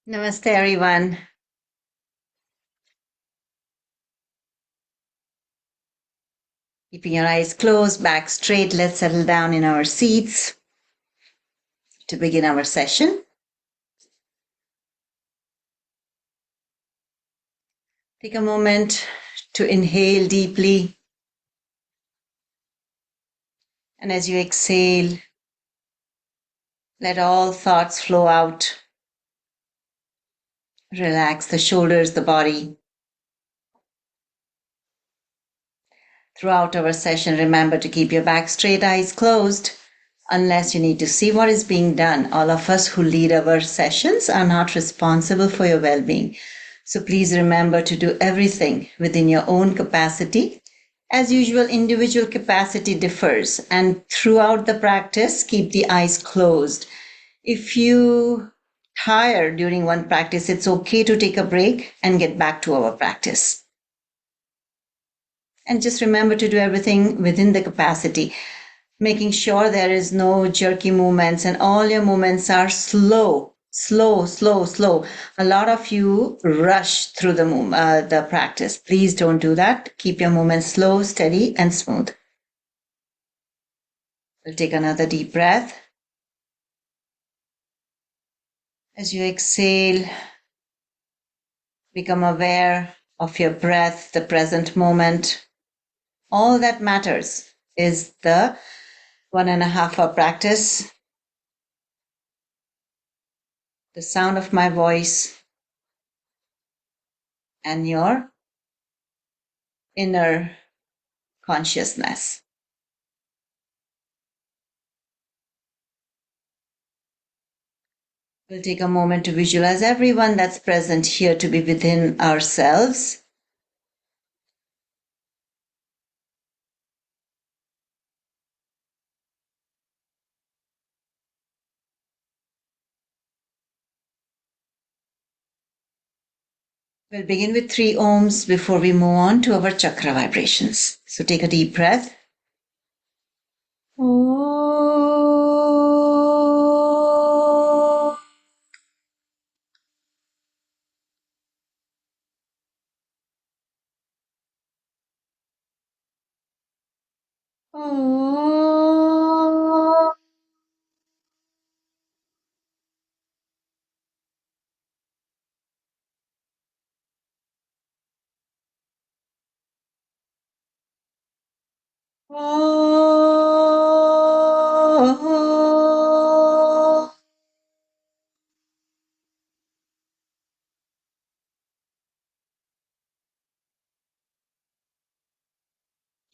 Namaste, everyone. Keeping your eyes closed, back straight, let's settle down in our seats to begin our session. Take a moment to inhale deeply. And as you exhale, let all thoughts flow out. Relax the shoulders, the body. Throughout our session, remember to keep your back straight, eyes closed, unless you need to see what is being done. All of us who lead our sessions are not responsible for your well being. So please remember to do everything within your own capacity. As usual, individual capacity differs, and throughout the practice, keep the eyes closed. If you tire during one practice, it's okay to take a break and get back to our practice. And just remember to do everything within the capacity, making sure there is no jerky movements and all your movements are slow, slow, slow, slow. A lot of you rush through the practice. Please don't do that. Keep your movements slow, steady, and smooth. We'll take another deep breath. As you exhale, become aware of your breath, the present moment. All that matters is the 1.5 hour practice, the sound of my voice, and your inner consciousness. We'll take a moment to visualize everyone that's present here to be within ourselves. We'll begin with 3 ohms before we move on to our chakra vibrations. So take a deep breath.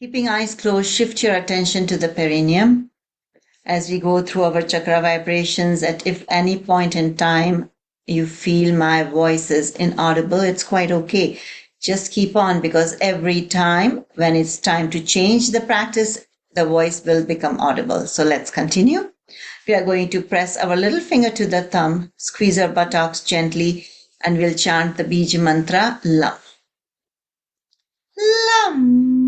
Keeping eyes closed, shift your attention to the perineum. As we go through our chakra vibrations, at if any point in time you feel my voice is inaudible, it's quite okay. Just keep on, because every time when it's time to change the practice, the voice will become audible. So let's continue. We are going to press our little finger to the thumb, squeeze our buttocks gently, and we'll chant the Bija mantra, Lam. Lam.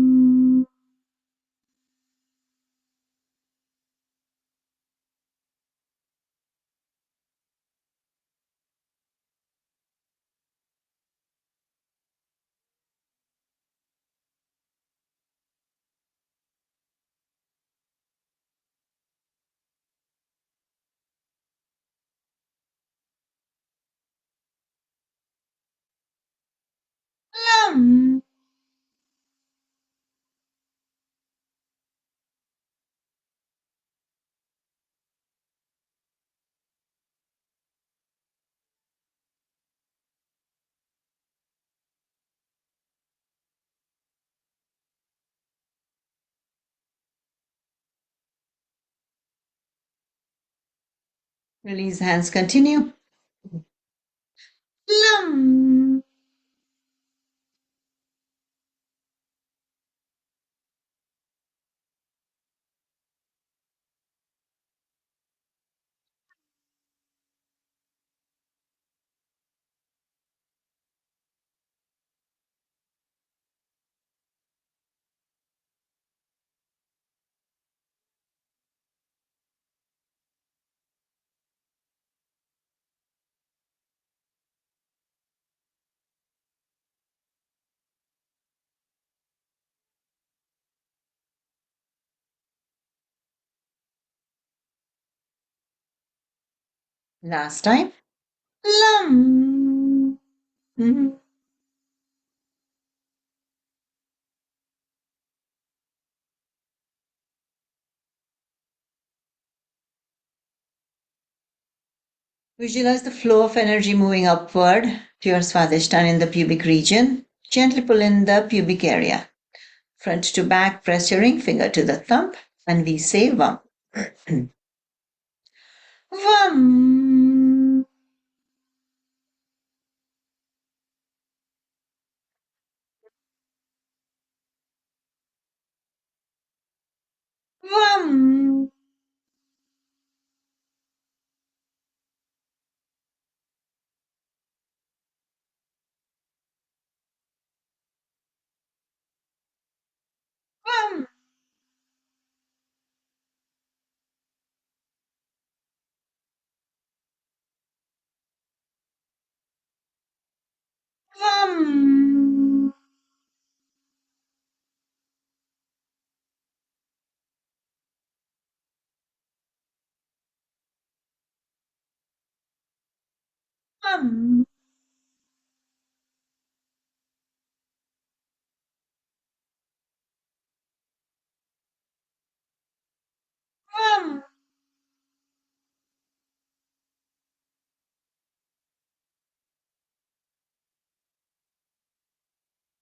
Lam. Release hands, continue. Lam. Last time. Lum. Mhm. Visualize the flow of energy moving upward to your Swadhisthana in the pubic region. Gently pull in the pubic area. Front to back, press your ring finger to the thumb, and we say Vam. Vam. Vam. Vam. Vam. Vam. Vam.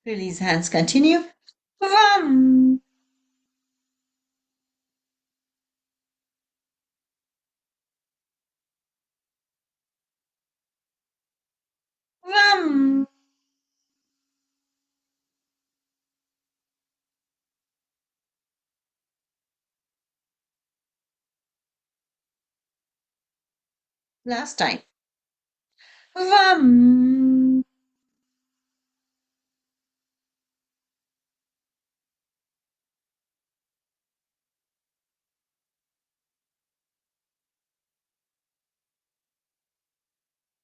Release hands, continue. Vam. Vam. Last time. Vam.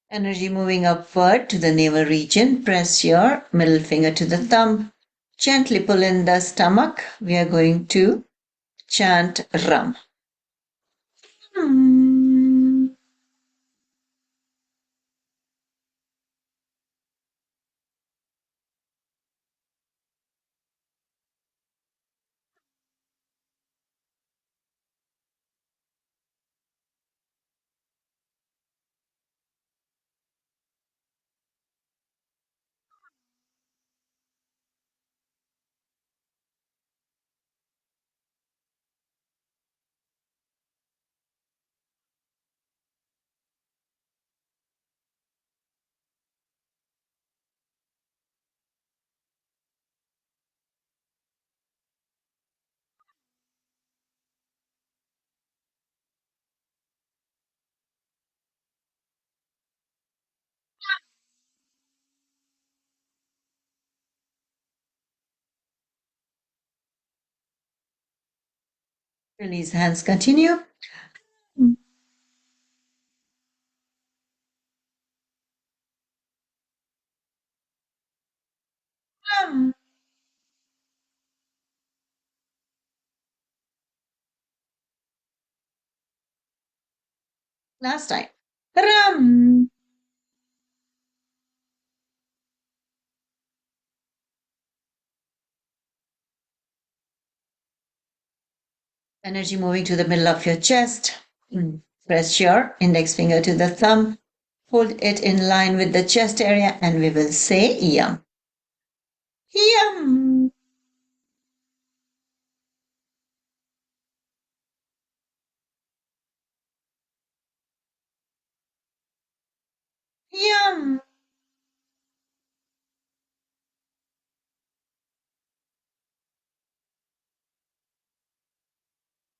Energy moving upward to the navel region. Press your middle finger to the thumb. Gently pull in the stomach. We are going to chant Ram. Hmm. Release hands, continue. Ram. Last time. Ram. Energy moving to the middle of your chest. Press your index finger to the thumb. Hold it in line with the chest area, and we will say Yum. Yum. Yum.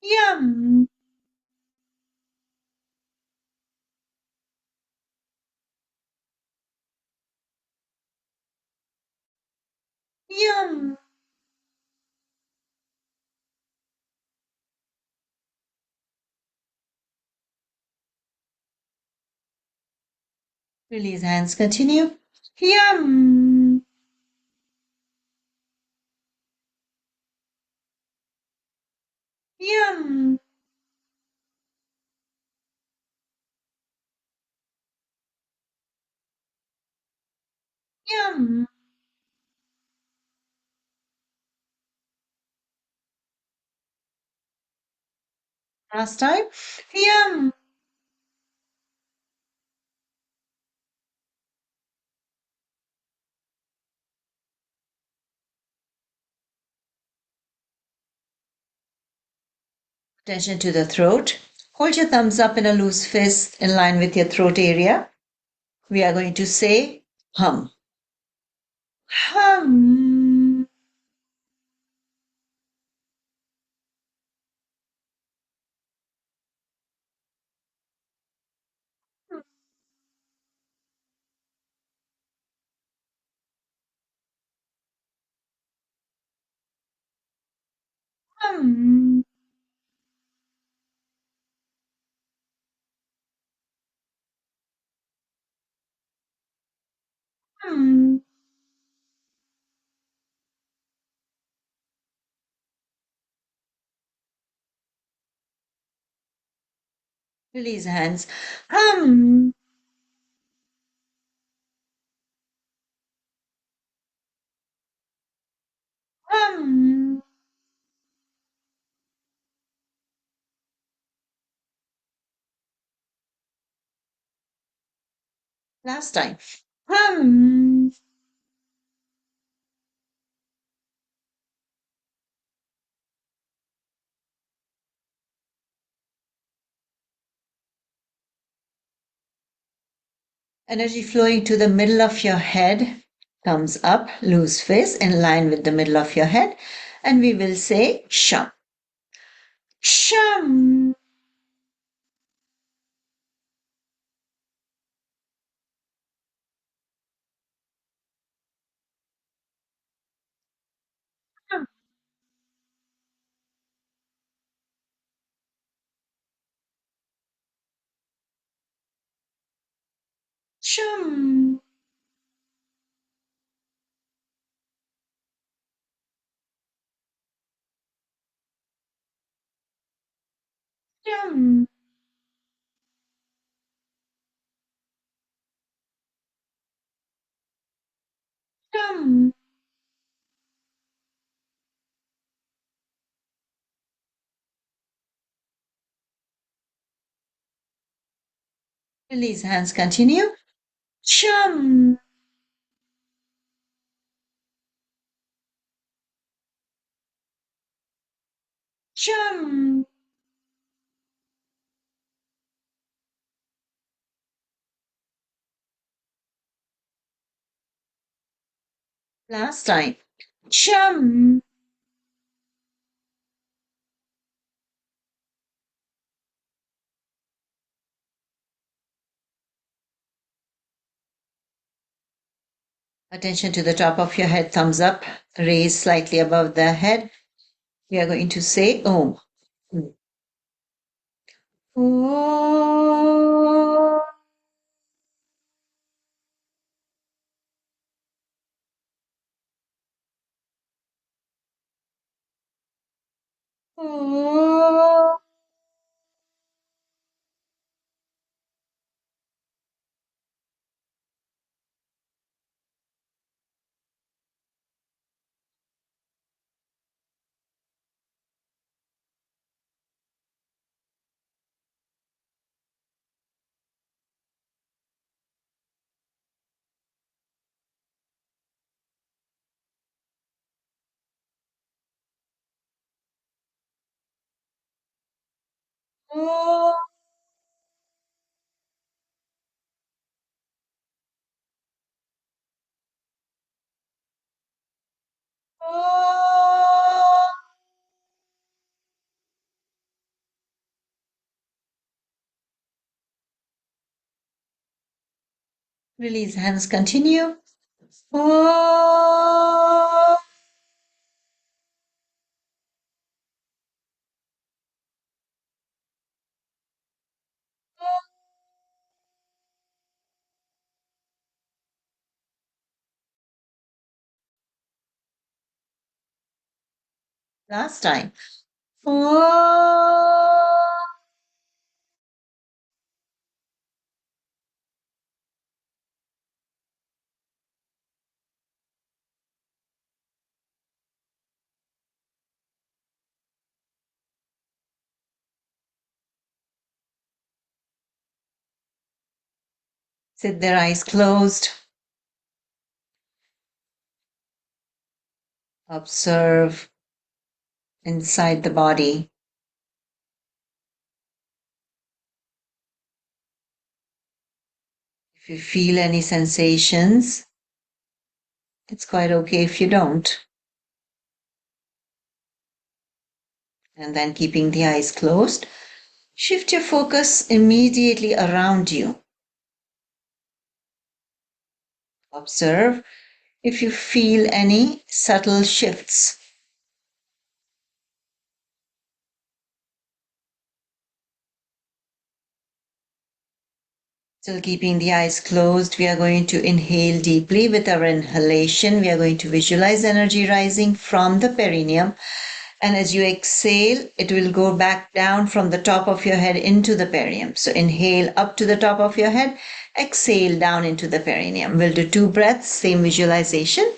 Yum. Yum. Release hands, continue. Yum. Yum. Last time. Yum. Attention to the throat. Hold your thumbs up in a loose fist in line with your throat area. We are going to say hum. Hum. Hum. Hum. Release hands. Hum. Hum. Last time. Hum. Energy flowing to the middle of your head. Thumbs up, loose fist in line with the middle of your head. And we will say shum. Shum. Shum. Shum. Shum. Release hands, continue. Shum. Shum. Last time. Chum. Attention to the top of your head, thumbs up, raise slightly above the head. We are going to say Om. Om. Om. Om. Om. Release hands, continue. Om. Last time. Om. Sit there, eyes closed. Observe inside the body. If you feel any sensations, it's quite okay if you don't. And then keeping the eyes closed, shift your focus immediately around you. Observe if you feel any subtle shifts. Still keeping the eyes closed, we are going to inhale deeply. With our inhalation, we are going to visualize energy rising from the perineum. And as you exhale, it will go back down from the top of your head into the perineum. So inhale up to the top of your head, exhale down into the perineum. We'll do 2 breaths, same visualization.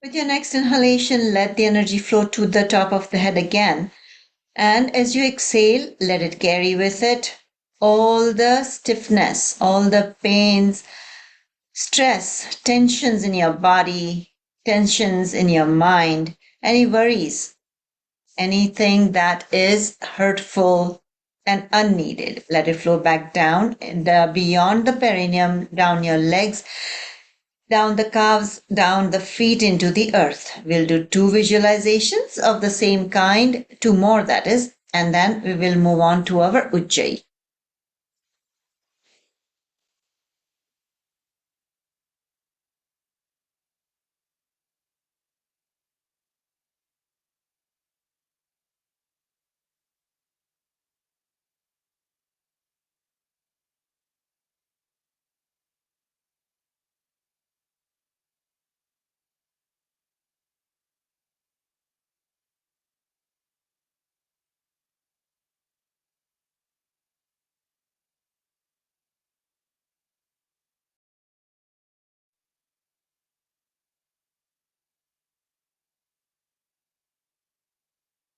With your next inhalation, let the energy flow to the top of the head again. And as you exhale, let it carry with it all the stiffness, all the pains, stress, tensions in your body, tensions in your mind, any worries, anything that is hurtful and unneeded. Let it flow back down and beyond the perineum, down your legs, down the calves, down the feet into the earth. We'll do 2 visualizations of the same kind, 2 more that is, and then we will move on to our Ujjayi.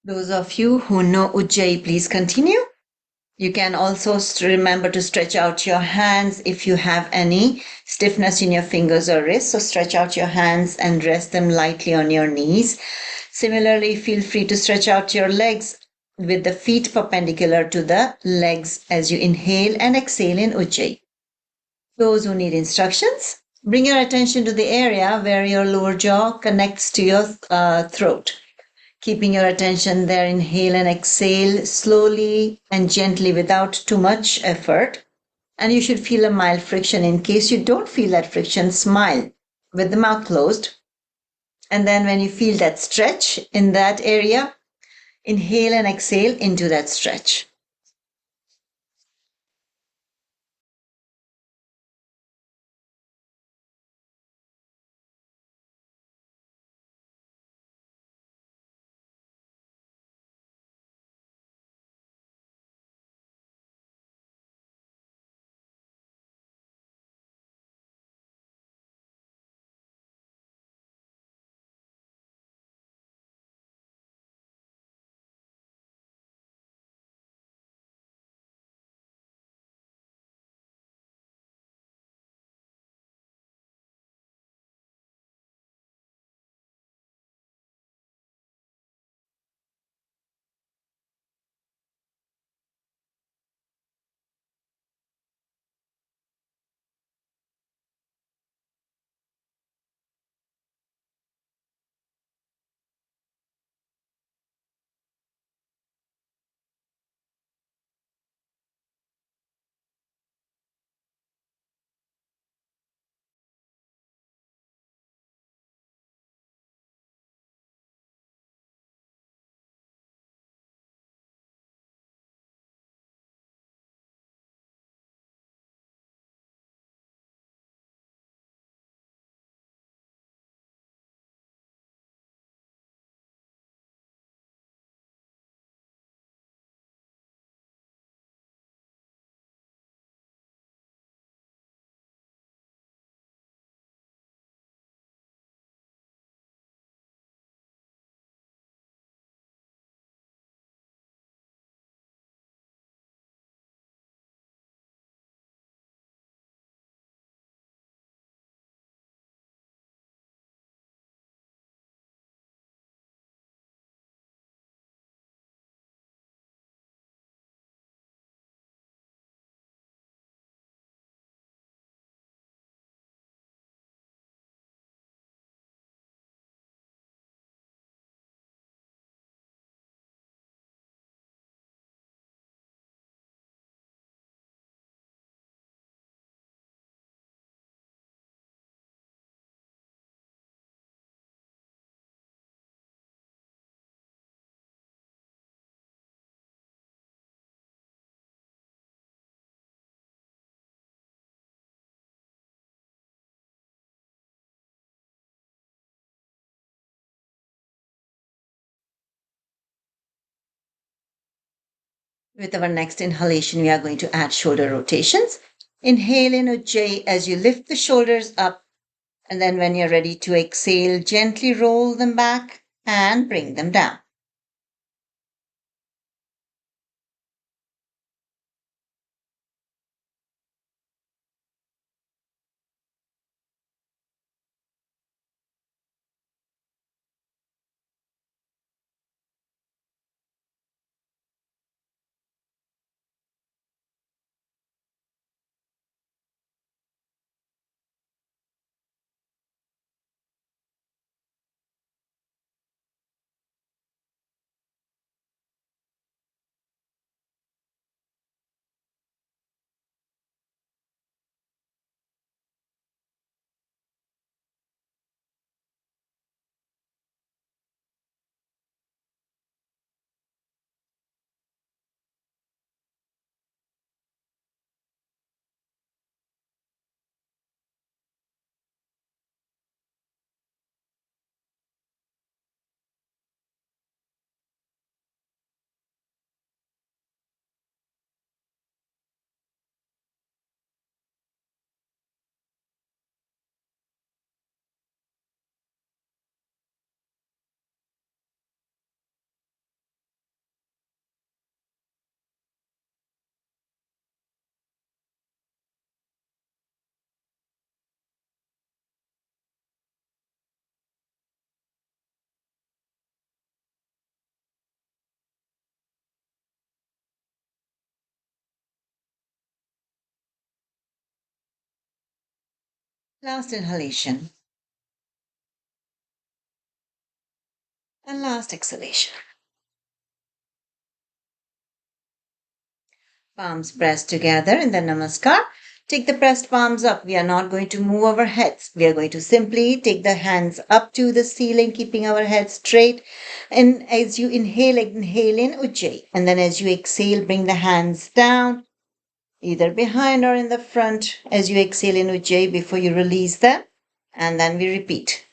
Those of you who know Ujjayi, please continue. You can also remember to stretch out your hands if you have any stiffness in your fingers or wrists. So stretch out your hands and rest them lightly on your knees. Similarly, feel free to stretch out your legs with the feet perpendicular to the legs as you inhale and exhale in Ujjayi. Those who need instructions, bring your attention to the area where your lower jaw connects to your throat. Keeping your attention there, inhale and exhale slowly and gently without too much effort. And you should feel a mild friction. In case you don't feel that friction, smile with the mouth closed. And then when you feel that stretch in that area, inhale and exhale into that stretch. With our next inhalation, we are going to add shoulder rotations. Inhale in Ujjayi as you lift the shoulders up, and then when you're ready to exhale, gently roll them back and bring them down. Last inhalation and last exhalation. Palms pressed together in the Namaskar. Take the pressed palms up. We are not going to move our heads. We are going to simply take the hands up to the ceiling, keeping our head straight. And as you inhale in Ujjayi. And then as you exhale, bring the hands down, either behind or in the front, as you exhale in Ujjayi before you release them. And then we repeat.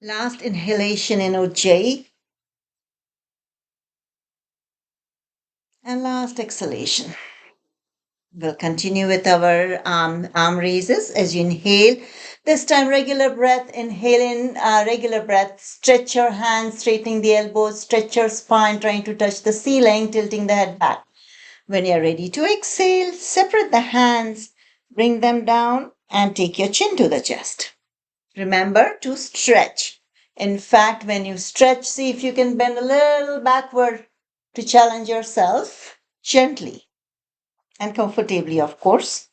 Last inhalation in Ujjayi and last exhalation. We'll continue with our arm raises as you inhale. This time, regular breath. Inhale in, regular breath. Stretch your hands, straightening the elbows. Stretch your spine, trying to touch the ceiling, tilting the head back. When you're ready to exhale, separate the hands, bring them down, and take your chin to the chest. Remember to stretch. In fact, when you stretch, see if you can bend a little backward to challenge yourself gently and comfortably, of course.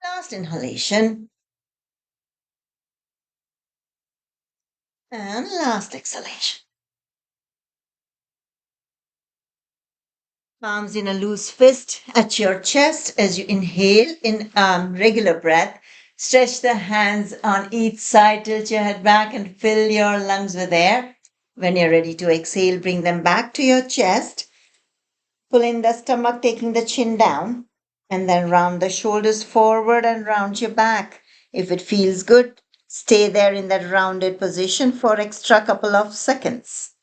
Last inhalation And last exhalation. Palms in a loose fist at your chest as you inhale in regular breath. Stretch the hands on each side, tilt your head back, and fill your lungs with air. When you're ready to exhale, bring them back to your chest. Pull in the stomach, taking the chin down, and then round the shoulders forward and round your back. If it feels good, stay there in that rounded position for extra couple of seconds.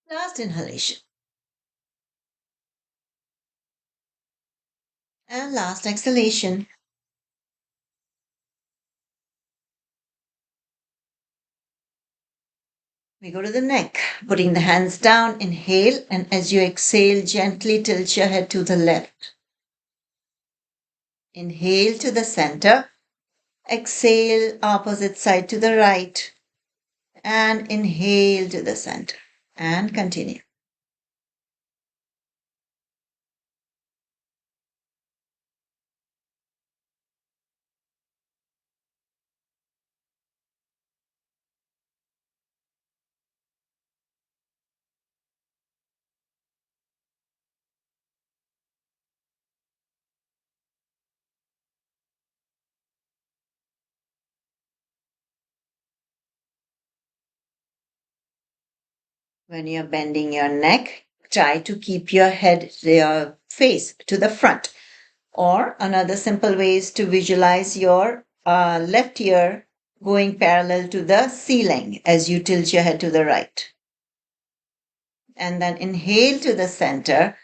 Last inhalation and last exhalation. We go to the neck, putting the hands down, inhale, and as you exhale, gently tilt your head to the left. Inhale to the center, exhale, opposite side to the right, and inhale to the center, and continue. When you're bending your neck, try to keep your head, your face to the front. Or another simple way is to visualize your left ear going parallel to the ceiling as you tilt your head to the right. And then inhale to the center.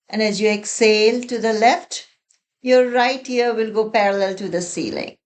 And as you exhale to the left, your right ear will go parallel to the ceiling.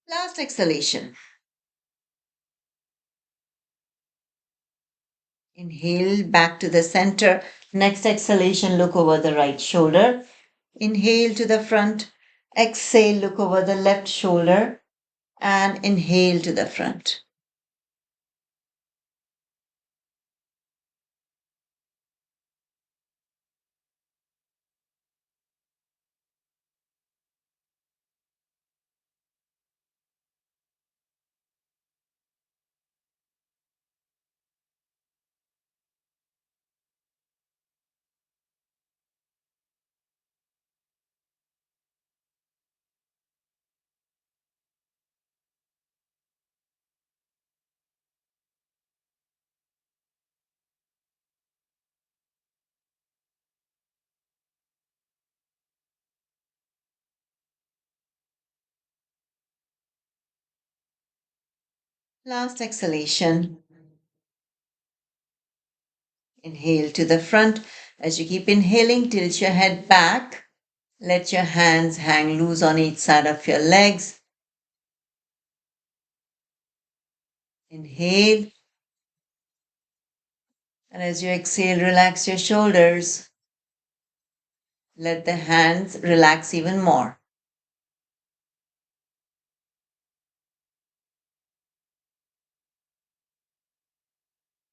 Last exhalation. Inhale back to the center. Next exhalation, look over the right shoulder. Inhale to the front. Exhale, look over the left shoulder. And inhale to the front. Last exhalation. Inhale to the front. As you keep inhaling, tilt your head back. Let your hands hang loose on each side of your legs. Inhale. And as you exhale, relax your shoulders. Let the hands relax even more.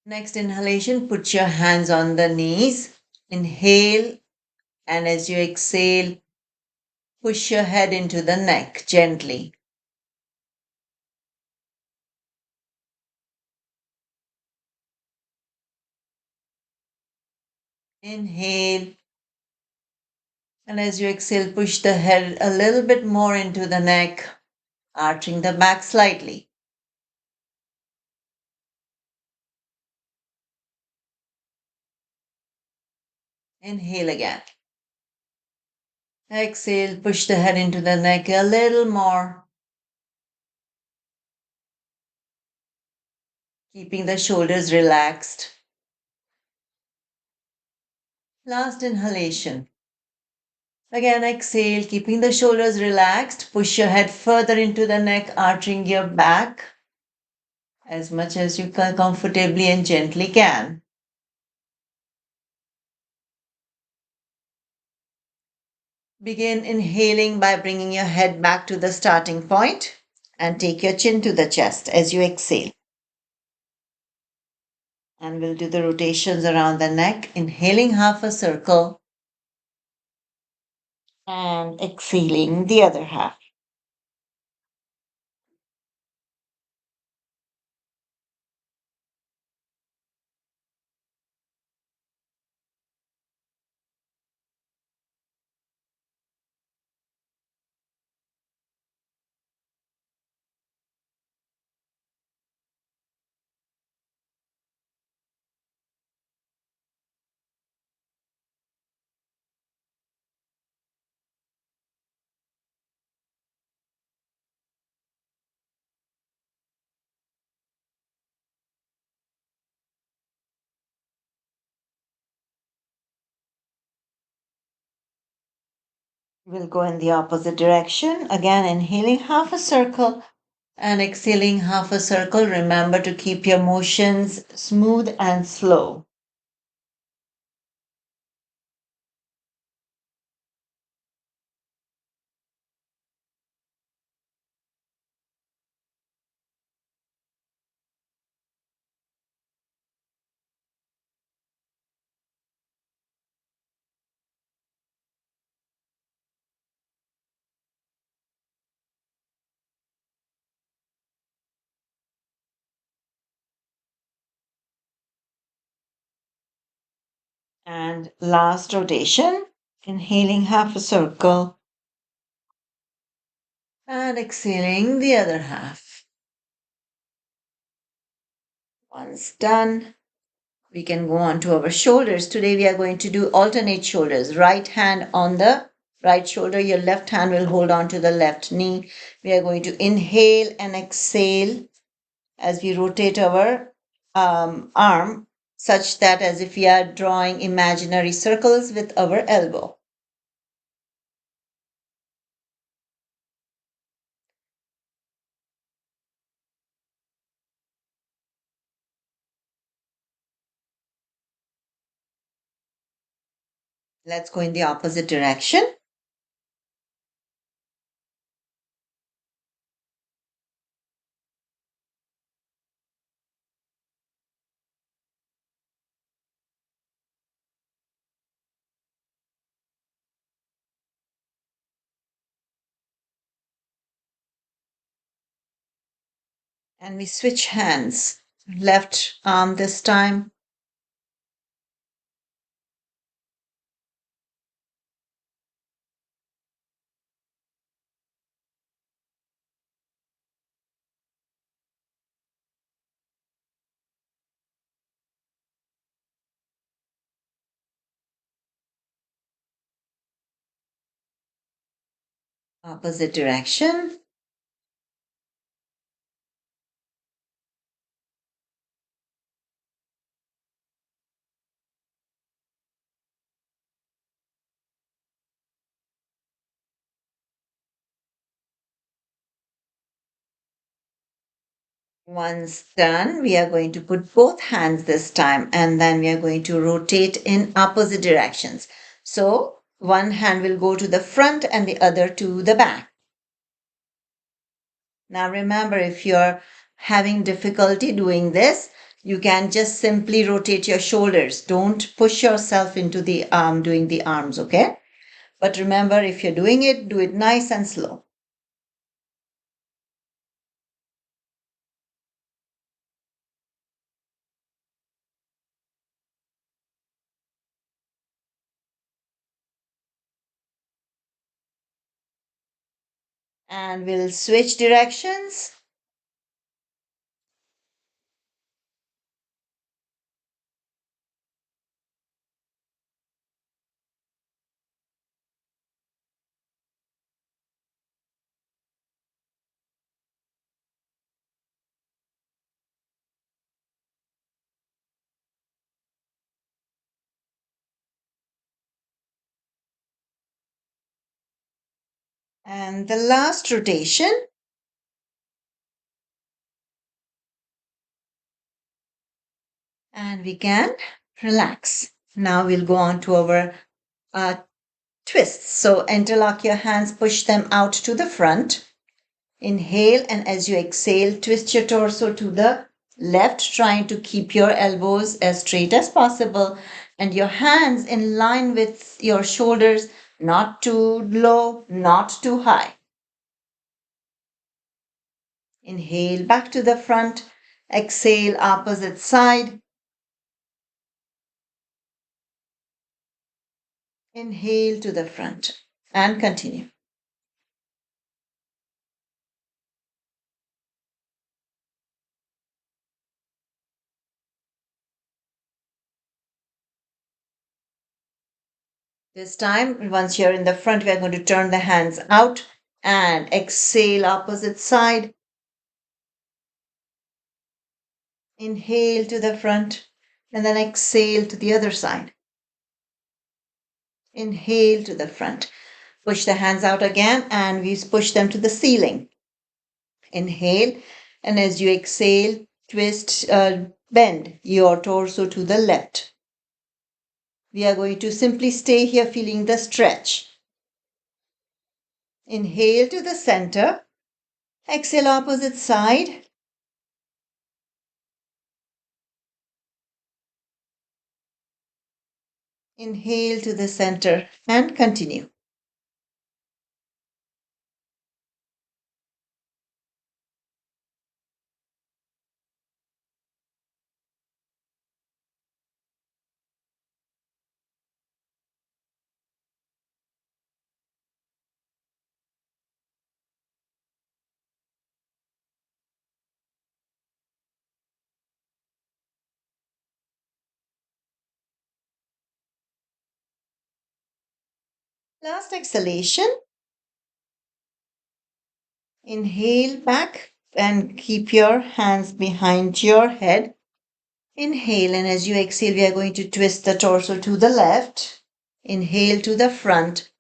Next inhalation, put your hands on the knees. Inhale. And as you exhale, push your head into the neck gently. Inhale. And as you exhale, push the head a little bit more into the neck, arching the back slightly. Inhale again. Exhale, push the head into the neck a little more, keeping the shoulders relaxed. Last inhalation. Again, exhale, keeping the shoulders relaxed. Push your head further into the neck, arching your back as much as you can comfortably and gently can. Begin inhaling by bringing your head back to the starting point and take your chin to the chest as you exhale. And we'll do the rotations around the neck, inhaling half a circle and exhaling the other half. We'll go in the opposite direction. Again, inhaling half a circle and exhaling half a circle. Remember to keep your motions smooth and slow. And last rotation, inhaling half a circle and exhaling the other half. Once done, we can go on to our shoulders. Today we are going to do alternate shoulders. Right hand on the right shoulder, your left hand will hold on to the left knee. We are going to inhale and exhale as we rotate our arm, such that as if we are drawing imaginary circles with our elbow. Let's go in the opposite direction. And we switch hands. Left arm this time. Opposite direction. Once done, we are going to put both hands this time and then we are going to rotate in opposite directions. So one hand will go to the front and the other to the back. Now remember, if you're having difficulty doing this, you can just simply rotate your shoulders. Don't push yourself into the arm doing the arms, okay? But remember, if you're doing it, do it nice and slow. And we'll switch directions. And the last rotation. And we can relax. Now we'll go on to our uh, twists. So interlock your hands, push them out to the front. Inhale, and as you exhale, twist your torso to the left, trying to keep your elbows as straight as possible and your hands in line with your shoulders, not too low, not too high. Inhale, back to the front. Exhale, opposite side. Inhale to the front and continue. This time, once you're in the front, we are going to turn the hands out and exhale opposite side. Inhale to the front and then exhale to the other side. Inhale to the front. Push the hands out again and we push them to the ceiling. Inhale, and as you exhale, twist, bend your torso to the left. We are going to simply stay here feeling the stretch. Inhale to the center. Exhale opposite side. Inhale to the center and continue. Last exhalation. Inhale back and keep your hands behind your head. Inhale, and as you exhale, we are going to twist the torso to the left. Inhale to the front.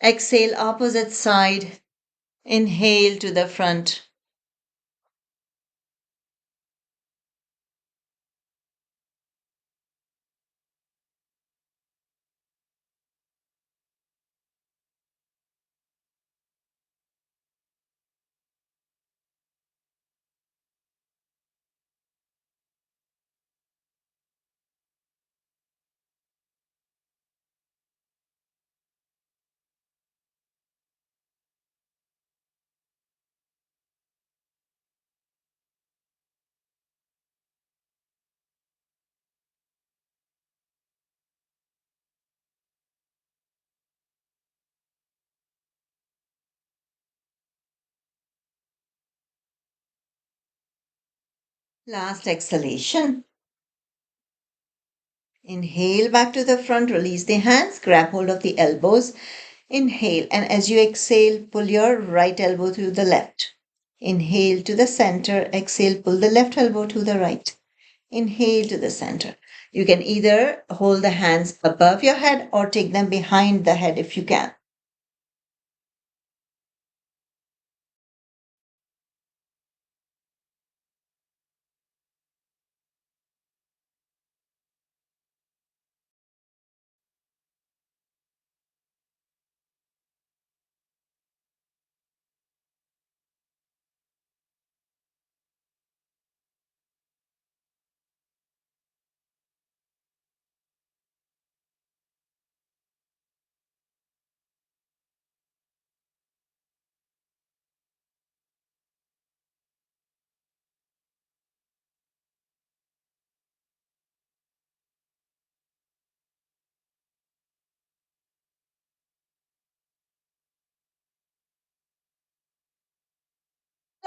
Exhale, opposite side. Inhale to the front. Last exhalation. Inhale back to the front, release the hands, grab hold of the elbows. Inhale, and as you exhale, pull your right elbow to the left. Inhale to the center, exhale, pull the left elbow to the right. Inhale to the center. You can either hold the hands above your head or take them behind the head if you can.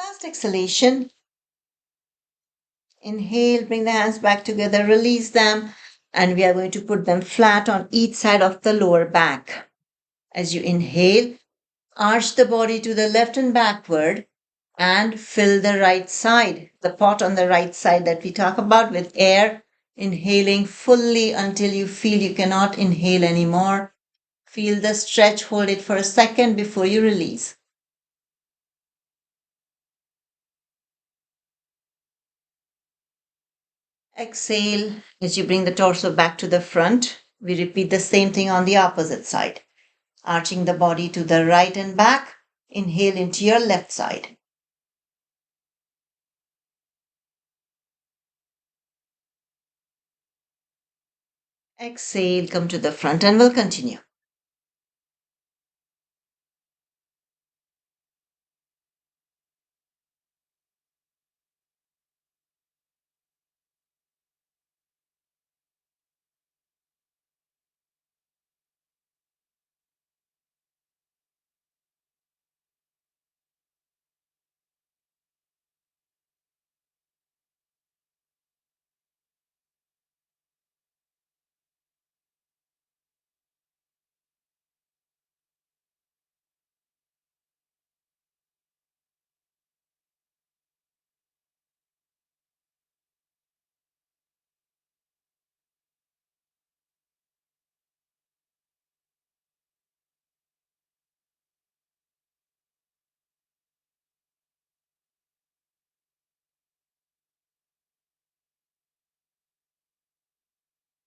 Last exhalation. Inhale, bring the hands back together, release them, and we are going to put them flat on each side of the lower back. As you inhale, arch the body to the left and backward and fill the right side, the pot on the right side that we talk about, with air, inhaling fully until you feel you cannot inhale anymore. Feel the stretch, hold it for a second before you release. Exhale as you bring the torso back to the front. We repeat the same thing on the opposite side. Arching the body to the right and back. Inhale into your left side. Exhale, come to the front, and we'll continue.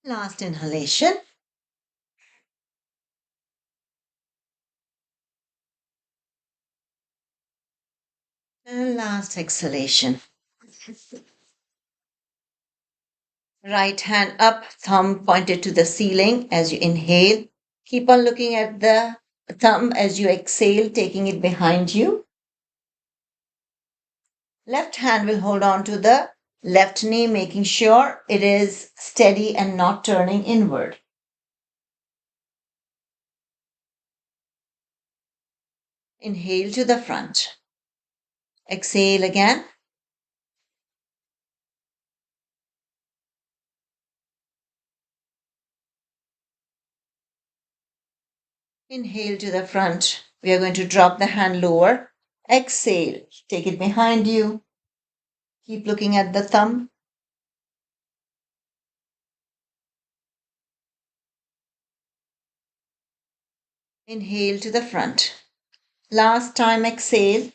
Last inhalation. And last exhalation. Right hand up, thumb pointed to the ceiling as you inhale. Keep on looking at the thumb as you exhale, taking it behind you. Left hand will hold on to the left knee, making sure it is steady and not turning inward. Inhale to the front. Exhale again. Inhale to the front. We are going to drop the hand lower. Exhale. Take it behind you. Keep looking at the thumb. Inhale to the front. Last time, exhale.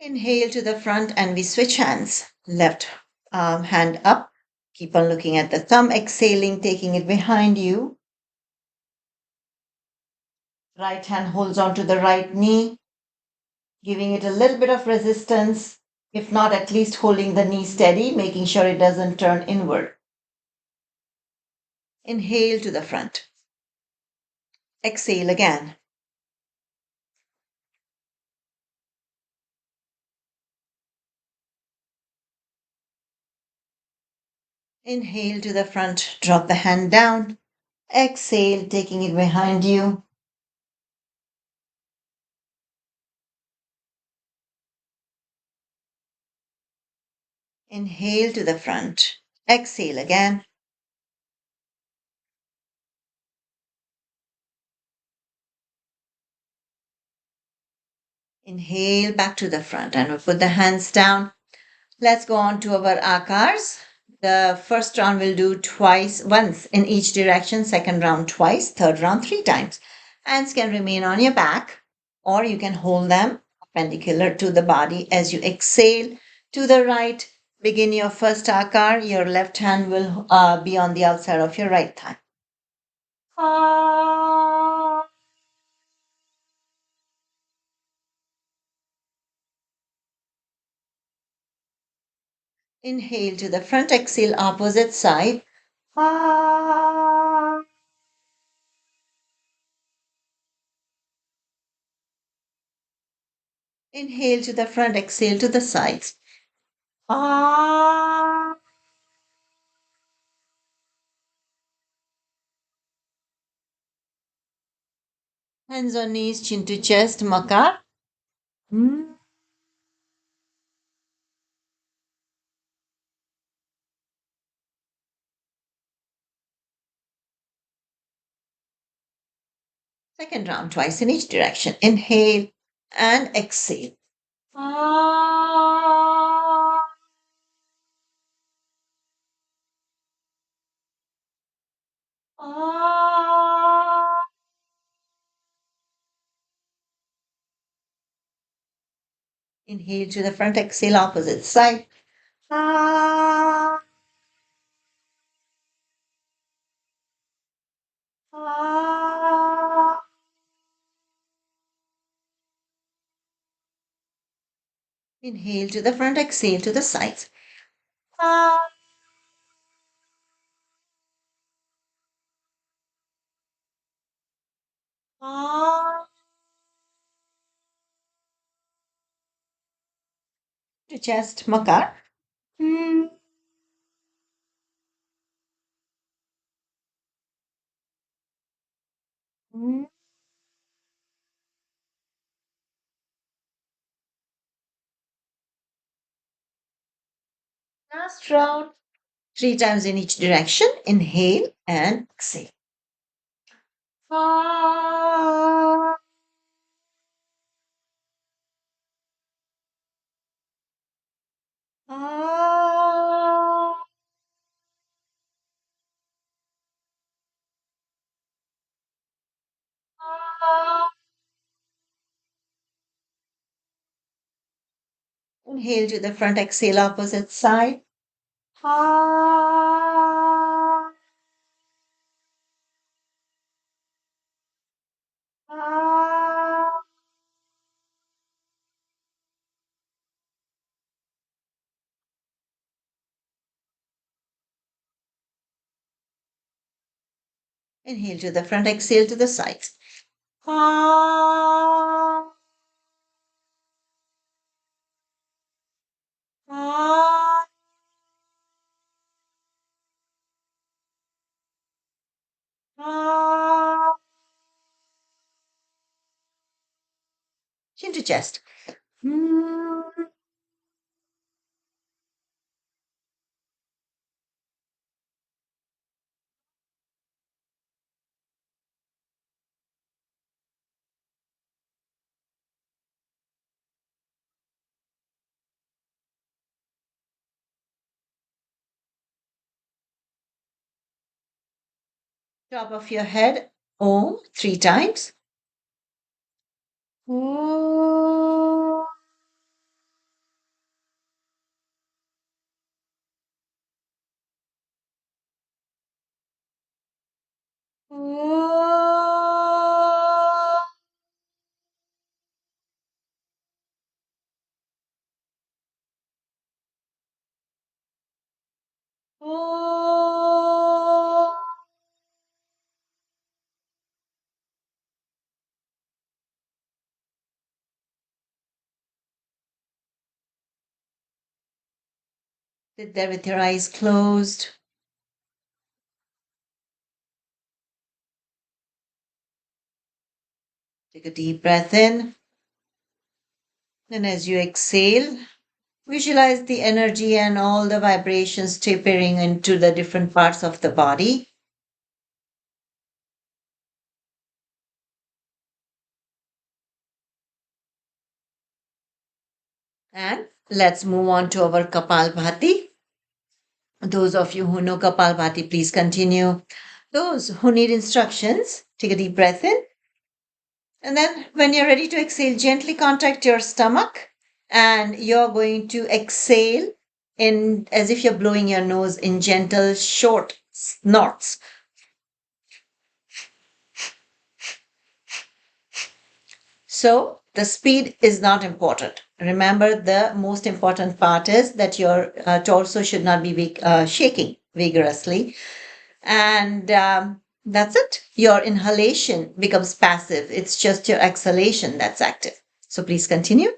Inhale to the front and we switch hands. Left hand up. Keep on looking at the thumb. Exhaling, taking it behind you. Right hand holds on to the right knee, giving it a little bit of resistance. If not, at least holding the knee steady, making sure it doesn't turn inward. Inhale to the front. Exhale again. Inhale to the front, drop the hand down. Exhale, taking it behind you. Inhale to the front. Exhale again. Inhale back to the front and we'll put the hands down. Let's go on to our akars. The first round we'll do once in each direction, second round twice, third round 3 times. Hands can remain on your back or you can hold them perpendicular to the body as you exhale to the right. Begin your first akar. Your left hand will be on the outside of your right thigh. Inhale to the front, exhale opposite side. Inhale to the front, exhale to the sides. Hands on knees, chin to chest, makar. Hmm. Second round, twice in each direction. Inhale and exhale. Ah. Ah. Inhale to the front, exhale opposite side. Ah. Ah. Inhale to the front, exhale to the sides. Ah. Ah. To chest, makar. Hmm. Hmm. Last round. Three times in each direction. Inhale and exhale. Ah. Ah. Ah. Inhale to the front, exhale opposite side. Ah. Ah. Inhale to the front, exhale to the sides. Ah. Ah. Ah. Chin to chest. Hmm. Top of your head. Om three times. Om. Om. Om. Sit there with your eyes closed. Take a deep breath in. Then, as you exhale, visualize the energy and all the vibrations tapering into the different parts of the body. And let's move on to our Kapalbhati. Those of you who know Kapalbhati, please continue. Those who need instructions, take a deep breath in. And then, when you're ready to exhale, gently contract your stomach. And you're going to exhale in as if you're blowing your nose in gentle, short snorts. So the speed is not important. Remember, the most important part is that your torso should not be shaking vigorously. And that's it. Your inhalation becomes passive. It's just your exhalation that's active. So please continue.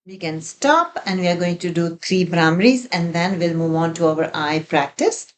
We can stop and we are going to do 3 Brahmaris and then we'll move on to our eye practice.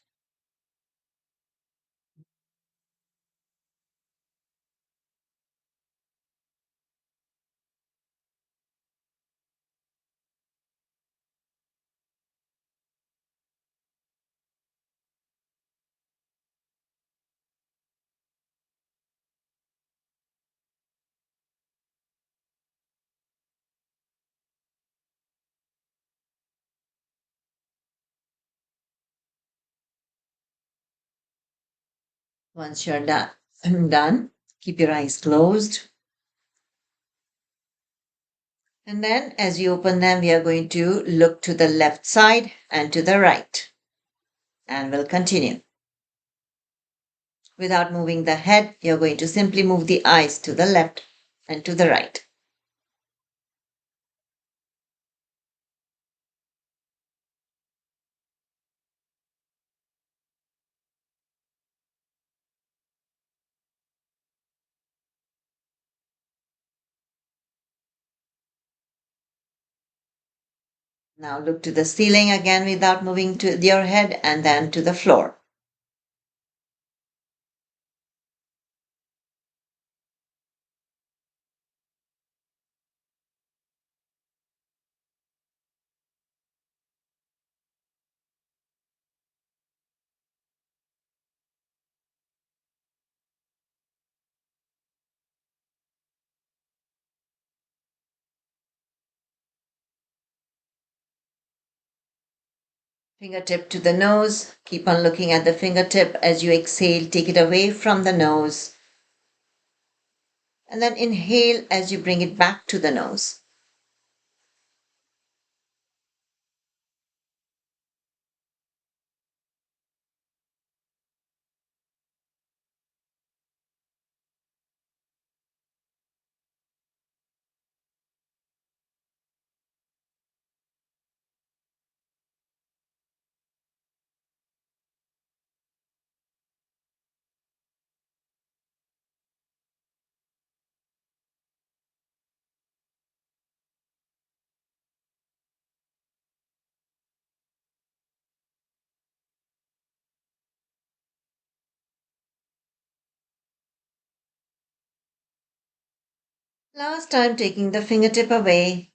Once you're done, keep your eyes closed. And then as you open them, we are going to look to the left side and to the right. And we'll continue. Without moving the head, you're going to simply move the eyes to the left and to the right. Now look to the ceiling again without moving to your head and then to the floor. Fingertip to the nose. Keep on looking at the fingertip as you exhale. Take it away from the nose. And then inhale as you bring it back to the nose. Last time, taking the fingertip away.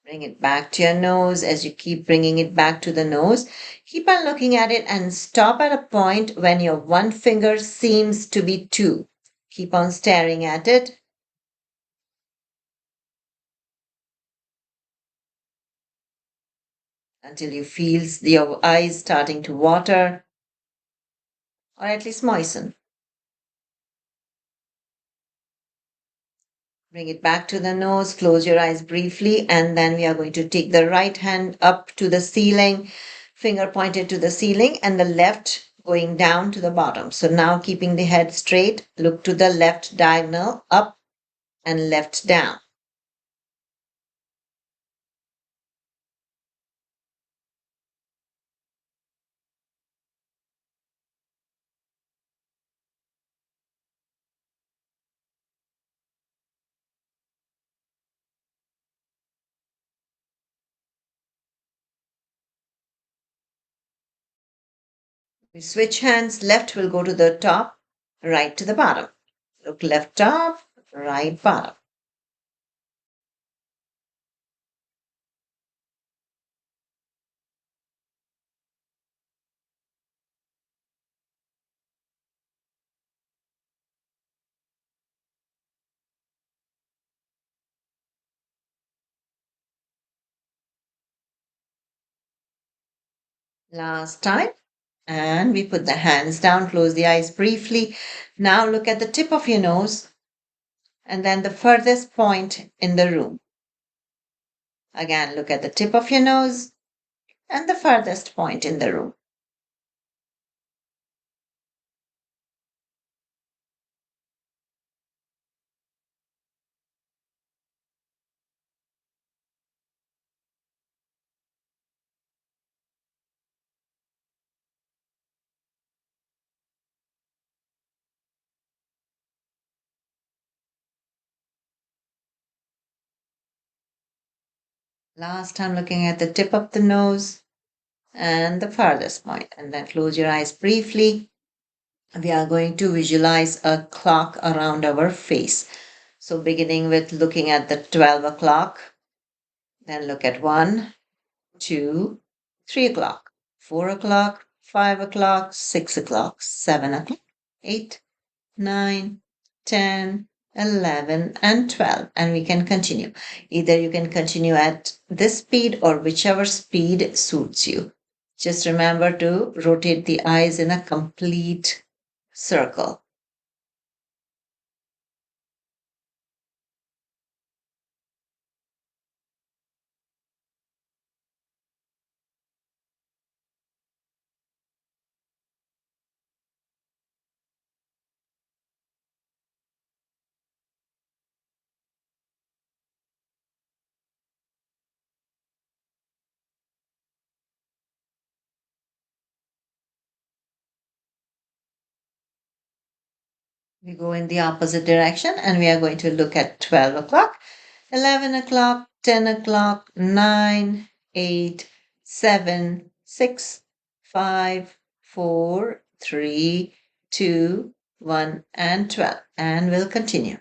Bring it back to your nose. As you keep bringing it back to the nose, keep on looking at it and stop at a point when your one finger seems to be two. Keep on staring at it. Until you feel your eyes starting to water or at least moisten. Bring it back to the nose, close your eyes briefly, and then we are going to take the right hand up to the ceiling, finger pointed to the ceiling, and the left going down to the bottom. So now keeping the head straight, look to the left diagonal, up and left down. We switch hands, left will go to the top, right to the bottom. Look left top, right bottom. Last time. And we put the hands down, close the eyes briefly. Now look at the tip of your nose and then the furthest point in the room. Again, look at the tip of your nose and the furthest point in the room. Last time looking at the tip of the nose and the farthest point. And then close your eyes briefly. We are going to visualize a clock around our face. So beginning with looking at the 12 o'clock, then look at 1, 2, 3 o'clock, 4 o'clock, 5 o'clock, 6 o'clock, 7 o'clock, 8, 9, 10, 11, and 12. And we can continue. Either you can continue at this speed or whichever speed suits you. Just remember to rotate the eyes in a complete circle. We go in the opposite direction and we are going to look at 12 o'clock, 11 o'clock, 10 o'clock, 9, 8, 7, 6, 5, 4, 3, 2, 1, and 12. And we'll continue.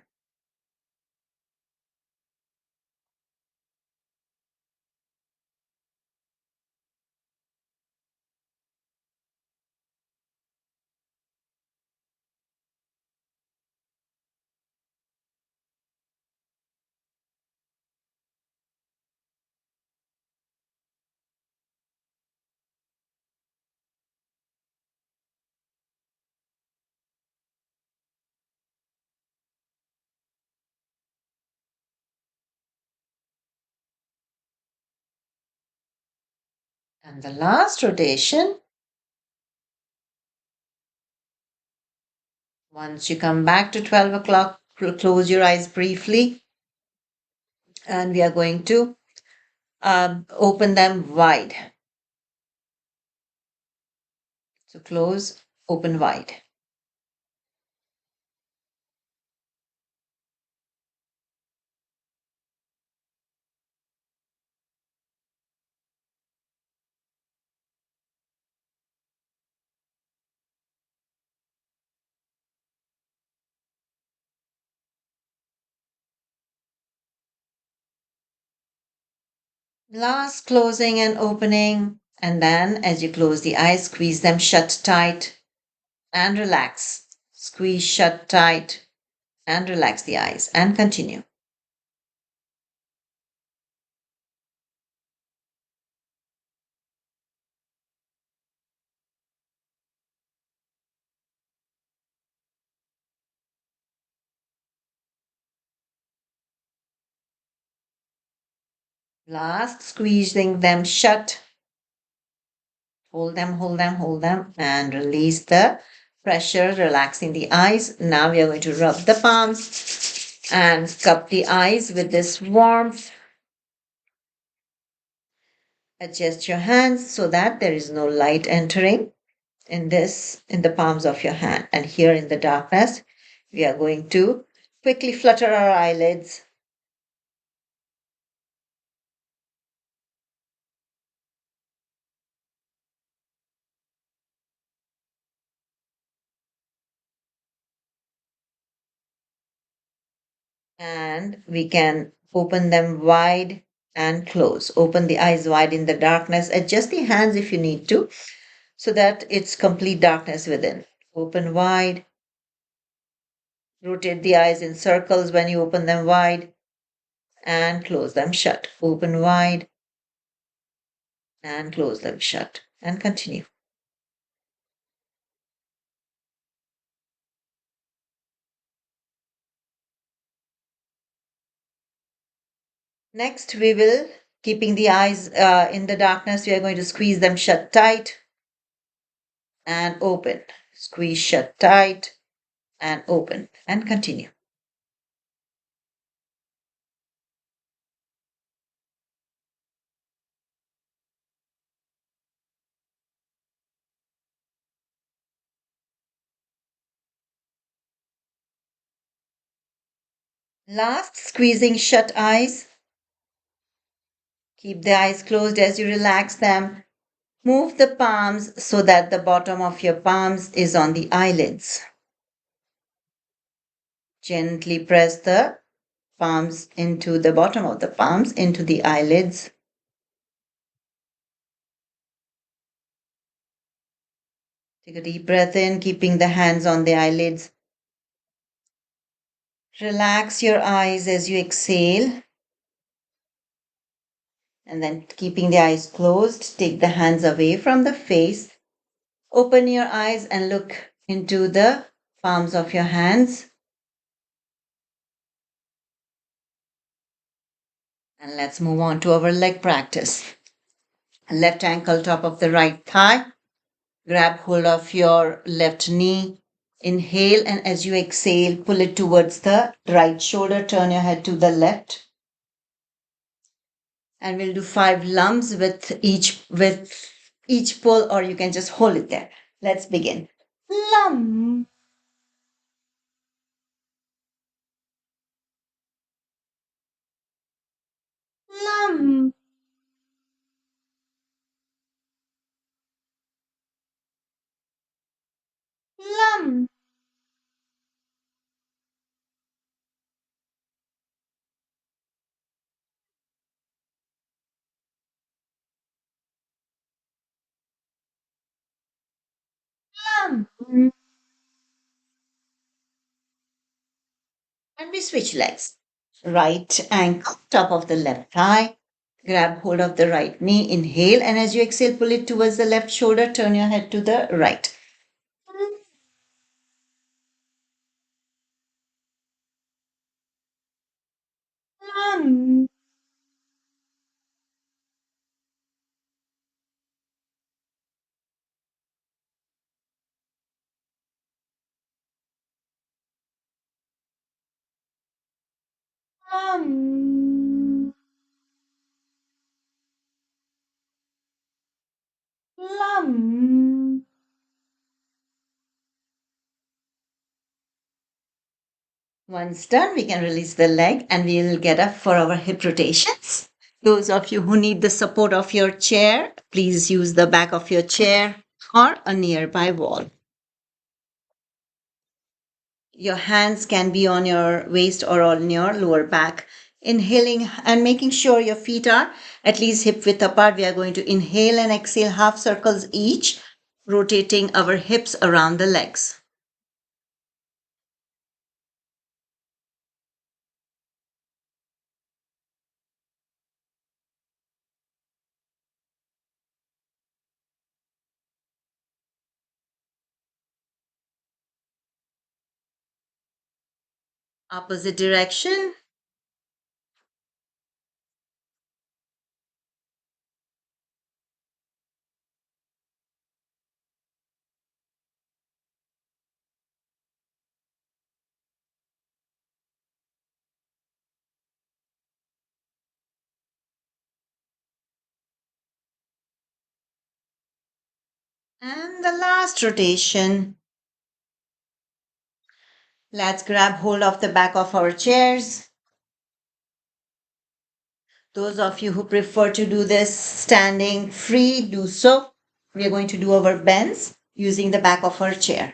And the last rotation, once you come back to 12 o'clock, close your eyes briefly, and we are going to open them wide. So close, open wide. Last closing and opening. And then as you close the eyes, squeeze them shut tight and relax. Squeeze shut tight and relax the eyes and continue. Last, squeezing them shut. Hold them, hold them, hold them, and release the pressure, relaxing the eyes. Now we are going to rub the palms and cup the eyes with this warmth. Adjust your hands so that there is no light entering in the palms of your hand. And here in the darkness, we are going to quickly flutter our eyelids. And we can open them wide and close. Open the eyes wide in the darkness. Adjust the hands if you need to so that it's complete darkness within. Open wide. Rotate the eyes in circles when you open them wide and close them shut. Open wide and close them shut and continue. Next, we will, keeping the eyes in the darkness, we are going to squeeze them shut tight and open. Squeeze shut tight and open and continue. Last, squeezing shut eyes Keep the eyes closed as you relax them. Move the palms so that the bottom of your palms is on the eyelids. Gently press the palms into the bottom of the palms into the eyelids. Take a deep breath in, keeping the hands on the eyelids. Relax your eyes as you exhale. And then keeping the eyes closed, take the hands away from the face. Open your eyes and look into the palms of your hands. And let's move on to our leg practice. Left ankle, top of the right thigh. Grab hold of your left knee. Inhale, and as you exhale, pull it towards the right shoulder. Turn your head to the left. And we'll do 5 lumps with each pull, or you can just hold it there. Let's begin. Lump. Lump. Lump. Lump. And we switch legs. Right ankle, top of the left thigh. Grab hold of the right knee. Inhale, and as you exhale, pull it towards the left shoulder. Turn your head to the right. Lump. Lump. Lump. Once done, we can release the leg and we'll get up for our hip rotations. Those of you who need the support of your chair, please use the back of your chair or a nearby wall. Your hands can be on your waist or on your lower back. Inhaling and making sure your feet are at least hip width apart. We are going to inhale and exhale half circles each, rotating our hips around the legs. Opposite direction. And the last rotation. Let's grab hold of the back of our chairs. Those of you who prefer to do this standing free, do so. We are going to do our bends using the back of our chair.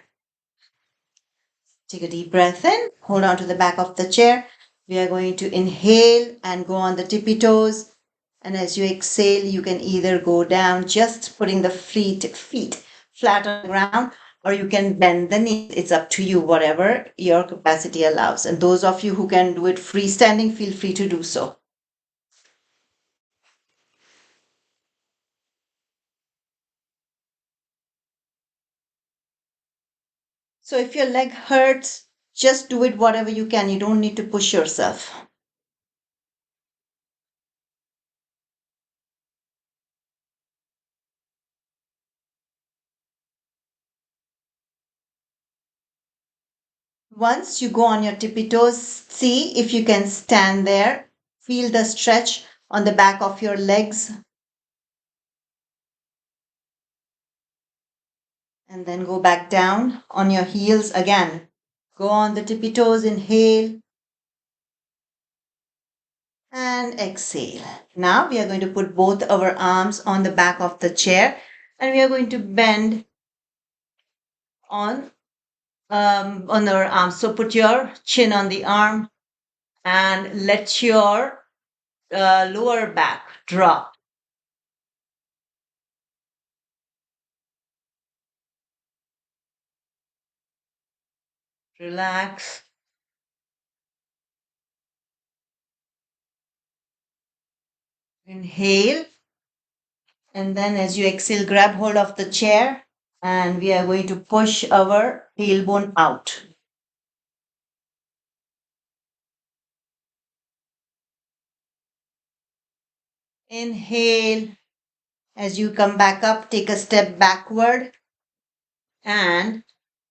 Take a deep breath in, hold on to the back of the chair. We are going to inhale and go on the tippy toes. And as you exhale, you can either go down, just putting the feet flat on the ground, or you can bend the knees. It's up to you, whatever your capacity allows. And those of you who can do it freestanding, feel free to do so. So if your leg hurts, just do it whatever you can. You don't need to push yourself. Once you go on your tippy toes, see if you can stand there. Feel the stretch on the back of your legs. And then go back down on your heels again. Go on the tippy toes, inhale. and exhale. Now we are going to put both our arms on the back of the chair and we are going to bend on our arms. So put your chin on the arm and let your lower back drop. Relax. Inhale. And then as you exhale, grab hold of the chair and we are going to push our tailbone out. Inhale. As you come back up, take a step backward and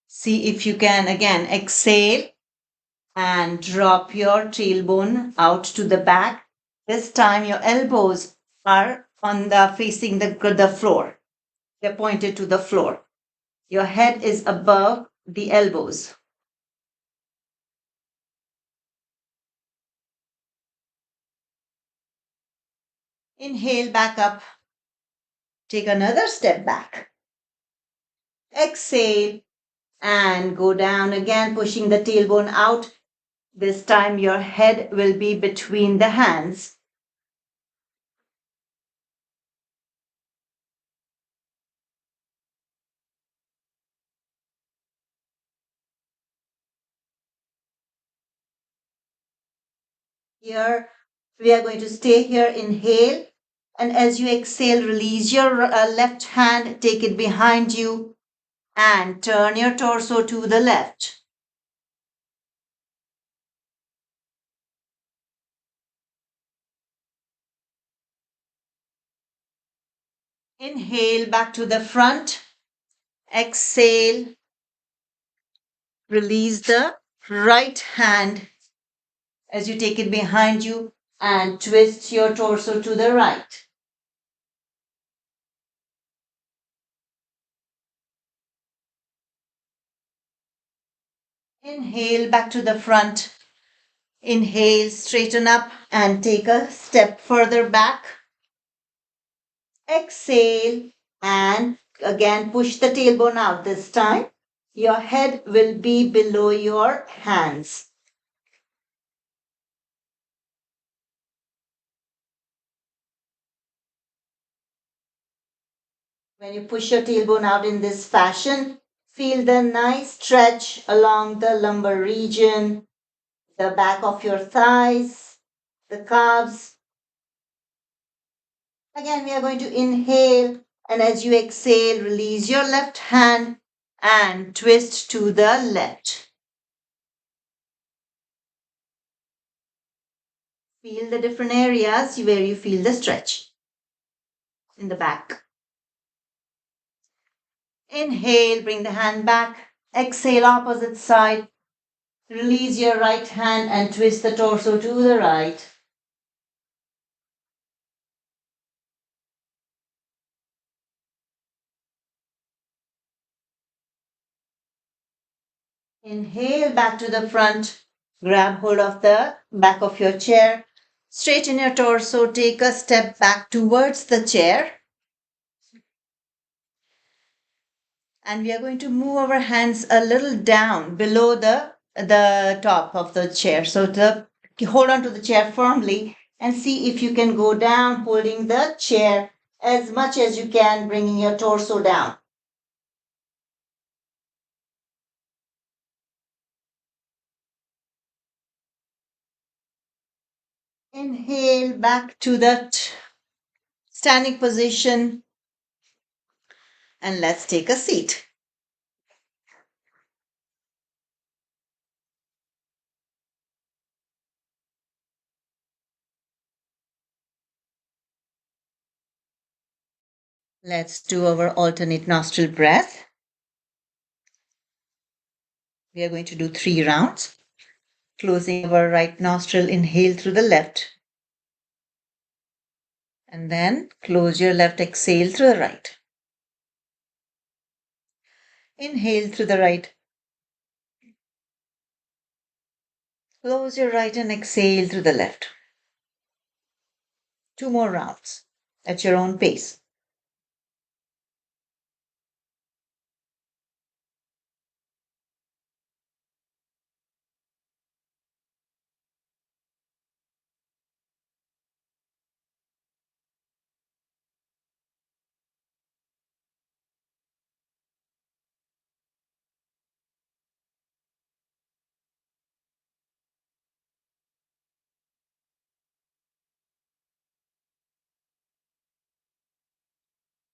see if you can again exhale and drop your tailbone out to the back. This time your elbows are on the facing the floor. They're pointed to the floor. Your head is above the elbows. Inhale back up. Take another step back. Exhale and go down again, pushing the tailbone out. This time your head will be between the hands. Here, we are going to stay here. Inhale. And as you exhale, release your left hand, take it behind you and turn your torso to the left. Inhale back to the front. Exhale. Release the right hand as you take it behind you and twist your torso to the right. Inhale back to the front. Inhale, straighten up and take a step further back. Exhale and again push the tailbone out. This time your head will be below your hands. When you push your tailbone out in this fashion, feel the nice stretch along the lumbar region, the back of your thighs, the calves. Again, we are going to inhale, and as you exhale, release your left hand and twist to the left. Feel the different areas where you feel the stretch in the back. Inhale, bring the hand back. Exhale, opposite side. Release your right hand and twist the torso to the right. Inhale back to the front. Grab hold of the back of your chair. Straighten your torso. Take a step back towards the chair. And we are going to move our hands a little down below the top of the chair. So hold on to the chair firmly and see if you can go down holding the chair as much as you can, bringing your torso down. Inhale back to that standing position and let's take a seat. Let's do our alternate nostril breath. We are going to do 3 rounds. Closing our right nostril, inhale through the left. And then close your left, exhale through the right. Inhale through the right. Close your right and exhale through the left. 2 more rounds at your own pace.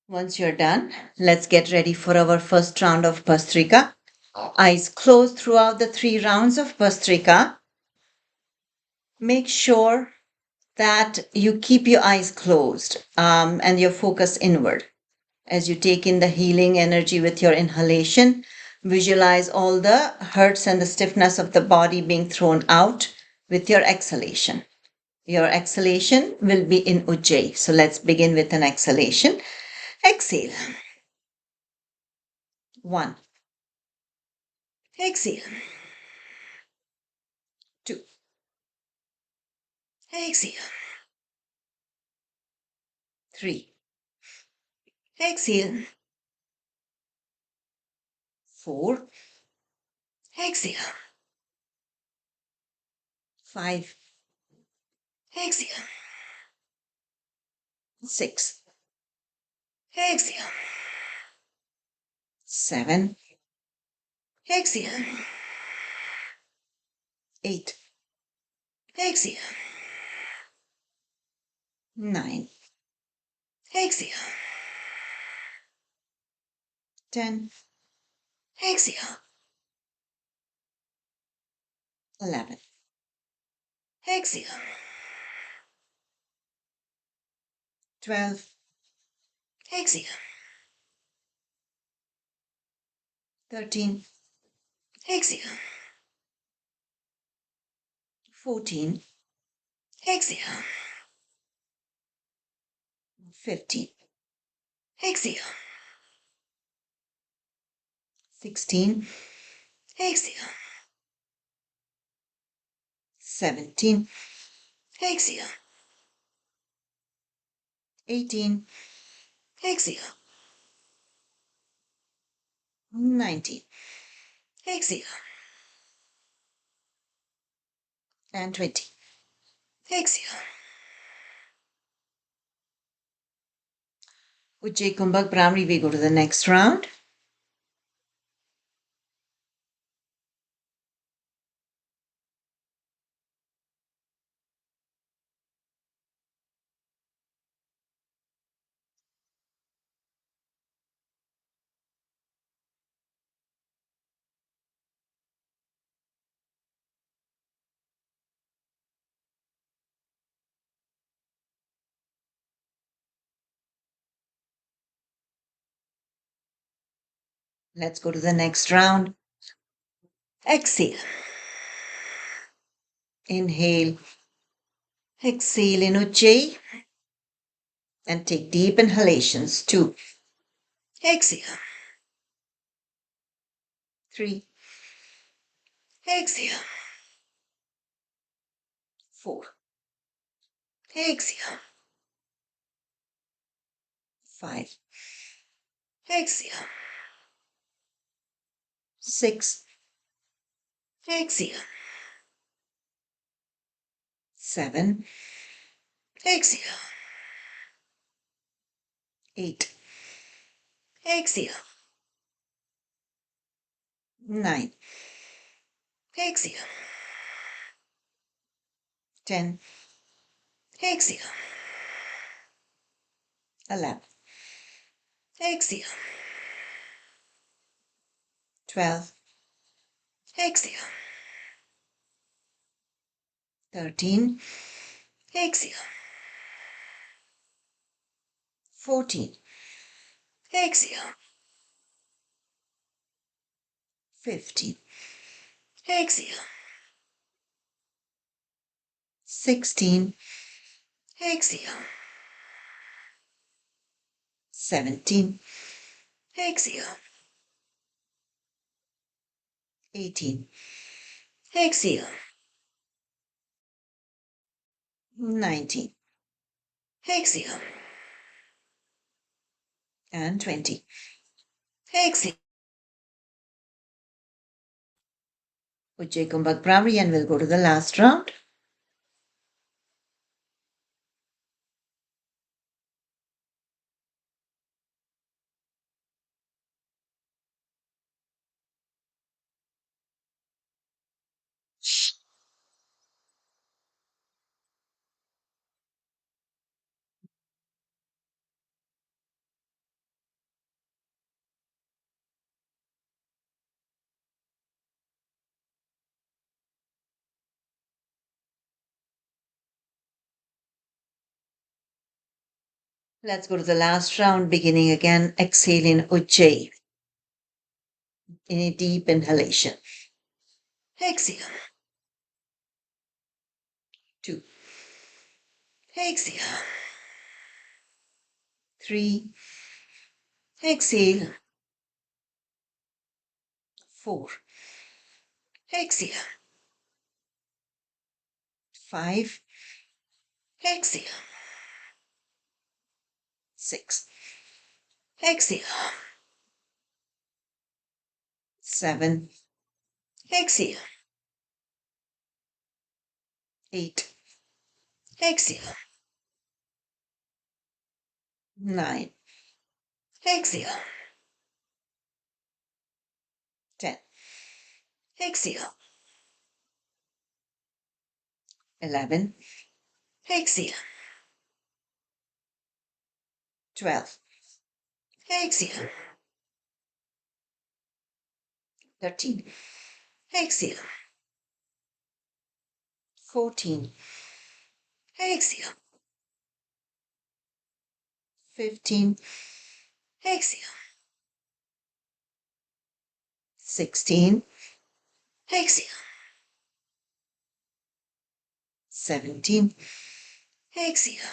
Once you're done, let's get ready for our first round of Bhastrika. Eyes closed throughout the 3 rounds of Bhastrika. Make sure that you keep your eyes closed and your focus inward. As you take in the healing energy with your inhalation, visualize all the hurts and the stiffness of the body being thrown out with your exhalation. Your exhalation will be in Ujjayi. So let's begin with an exhalation. Exhale. 1. Exhale. 2. Exhale. 3. Exhale. 4. Exhale. 5. Exhale. 6. Exhale. 7. Exhale. 8. Exhale. 9. Exhale. 10. Exhale. 11. Exhale. 12. Exhale. 13. Exhale. 14. Exhale. 15. Exhale. 16. Exhale. 17. Exhale. 18. Exhale. 19. Exhale. And 20. Exhale. Ujjayi Kumbhak Brahmari, we go to the next round. Let's go to the next round. Exhale. Inhale. Exhale in Ujjayi. And take deep inhalations. 2. Exhale. 3. Exhale. 4. Exhale. 5. Exhale. 6. Exhale. 7. Exhale. 8. Exhale. 9. Exhale. 10. Exhale. 11. Exhale. 12. Exhale. 13. Exhale. 14. Exhale. 15. Exhale. 16. Exhale. 17. Exhale. 18. Exhale. 19. Exhale. And 20. Exhale. Ujjayi Kumbhak Bhramari, and we'll go to the last round. Let's go to the last round, beginning again. Exhale in Ujjayi. In a deep inhalation. Exhale. 2. Exhale. 3. Exhale. 4. Exhale. 5. Exhale. 6. Exhale. 7. Exhale. 8. Exhale. 9. Exhale. 10. Exhale. 11. Exhale. 12. Exhale. 13. Exhale. 14. Exhale. 15. Exhale. 16. Exhale. 17. Exhale.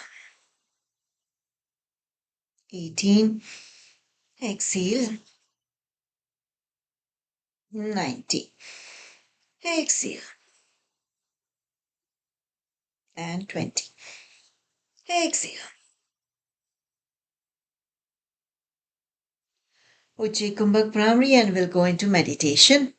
18. Exhale. 19. Exhale. And 20. Exhale. Ujjayi Kumbhak Bhramari, and we'll go into meditation.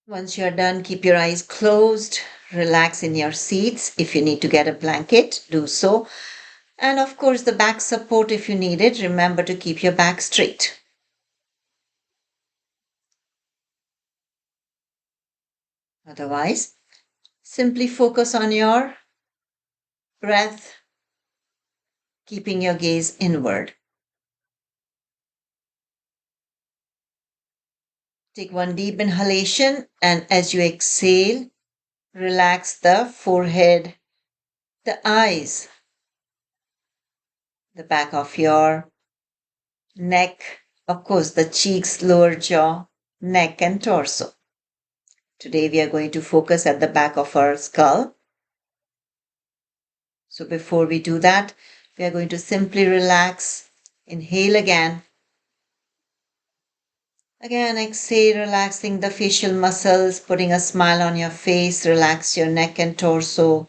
Once you're done, keep your eyes closed, relax in your seats. If you need to get a blanket, do so. And of course, the back support if you need it. Remember to keep your back straight. Otherwise, simply focus on your breath, keeping your gaze inward. Take one deep inhalation, and as you exhale, relax the forehead, the eyes, the back of your neck, of course, the cheeks, lower jaw, neck, and torso. Today, we are going to focus at the back of our skull. So, before we do that, we are going to simply relax. Inhale again. Again, exhale, relaxing the facial muscles, putting a smile on your face. Relax your neck and torso,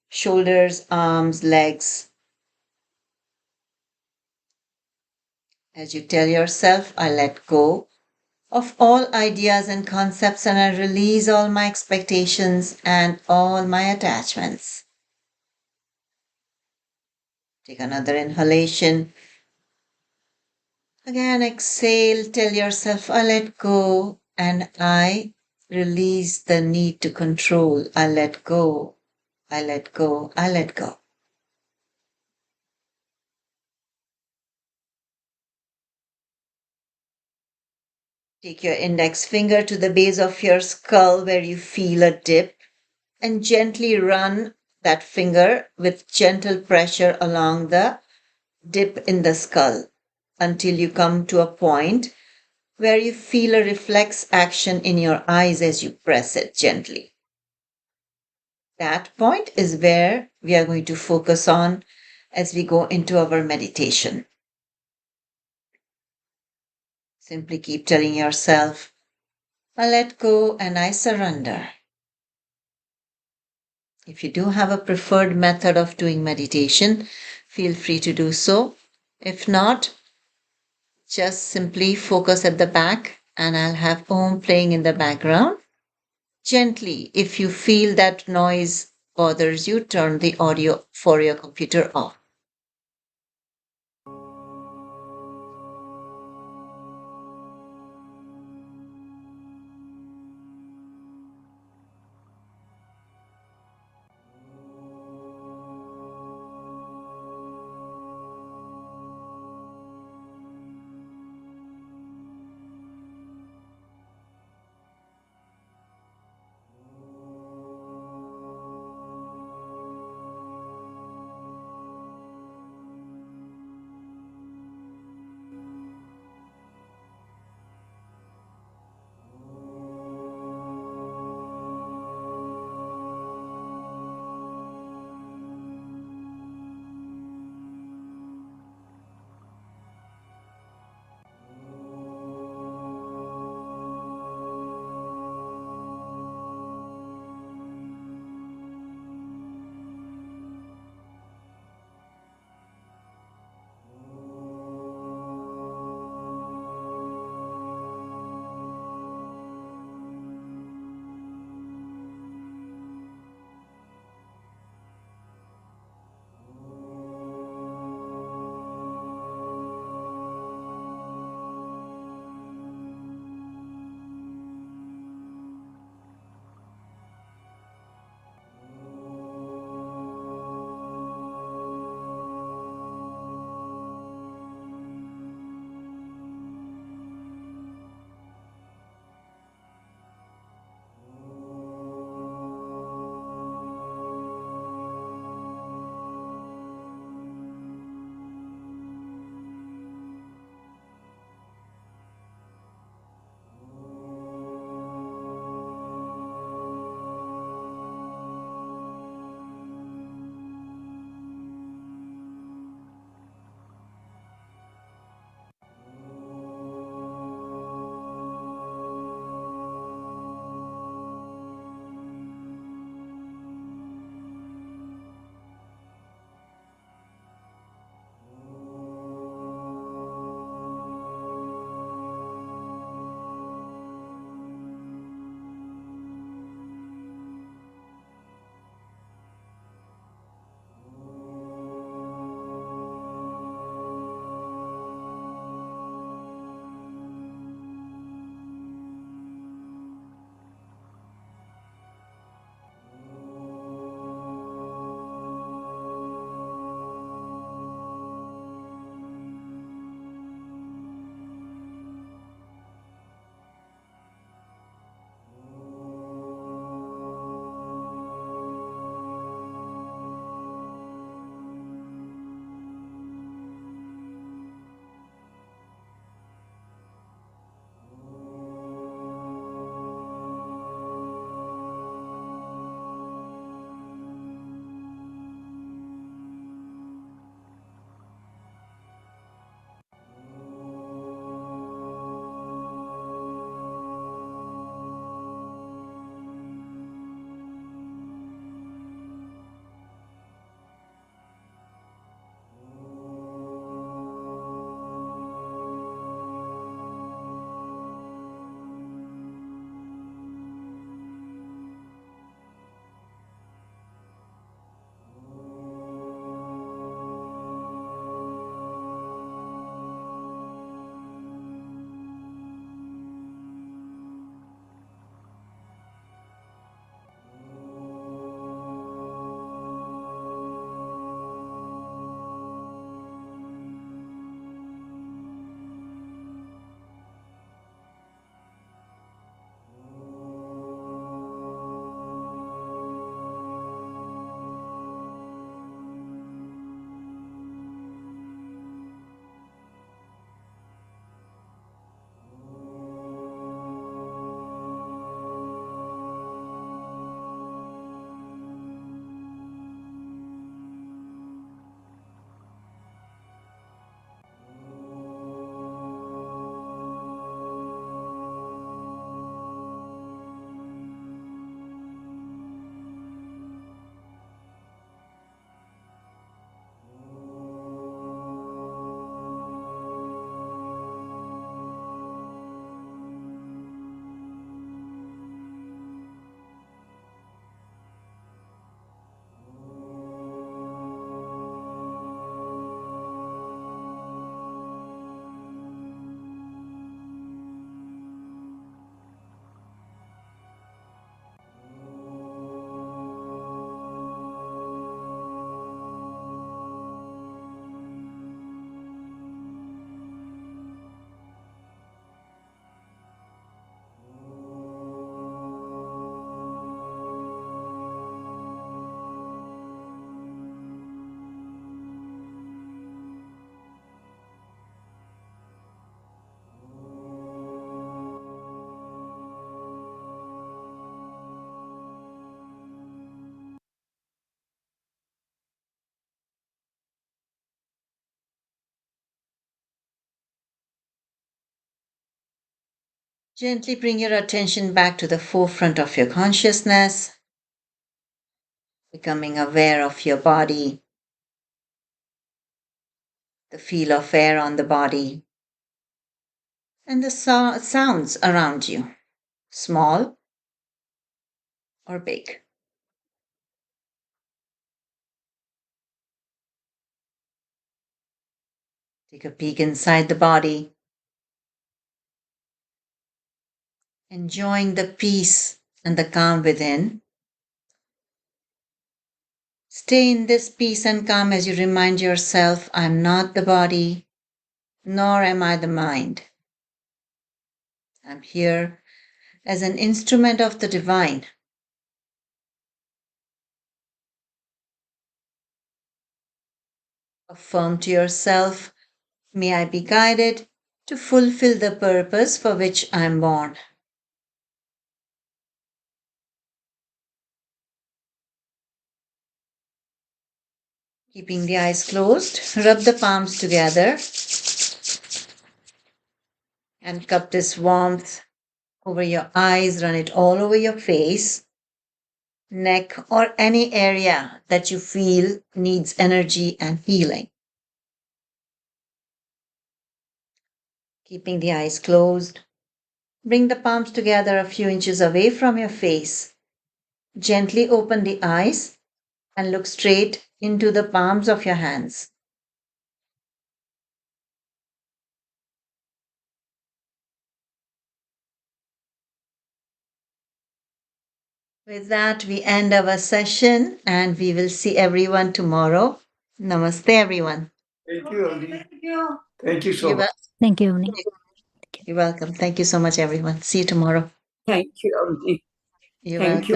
shoulders, arms, legs. As you tell yourself, I let go of all ideas and concepts and I release all my expectations and all my attachments. Take another inhalation. Again, exhale, tell yourself, I let go and I release the need to control. I let go, I let go, I let go. Take your index finger to the base of your skull where you feel a dip and gently run that finger with gentle pressure along the dip in the skull until you come to a point where you feel a reflex action in your eyes as you press it gently. That point is where we are going to focus on as we go into our meditation. Simply keep telling yourself, I let go and I surrender. If you do have a preferred method of doing meditation, feel free to do so. If not, just simply focus at the back and I'll have Om playing in the background. Gently, if you feel that noise bothers you, turn the audio for your computer off. Gently bring your attention back to the forefront of your consciousness, becoming aware of your body, the feel of air on the body, and the sounds around you, small or big. Take a peek inside the body, enjoying the peace and the calm within. Stay in this peace and calm as you remind yourself, I'm not the body, nor am I the mind. I'm here as an instrument of the divine. Affirm to yourself, may I be guided to fulfill the purpose for which I am born. Keeping the eyes closed, rub the palms together and cup this warmth over your eyes, run it all over your face, neck, or any area that you feel needs energy and healing. Keeping the eyes closed, bring the palms together a few inches away from your face. Gently open the eyes and look straight into the palms of your hands. With that, we end our session and we will see everyone tomorrow. Namaste, everyone. Thank you, Avni. Thank you so You're, much. Thank you, Avni. you're welcome. Thank you so much, everyone. See you tomorrow. Thank you, Avni. You're Thank welcome. you.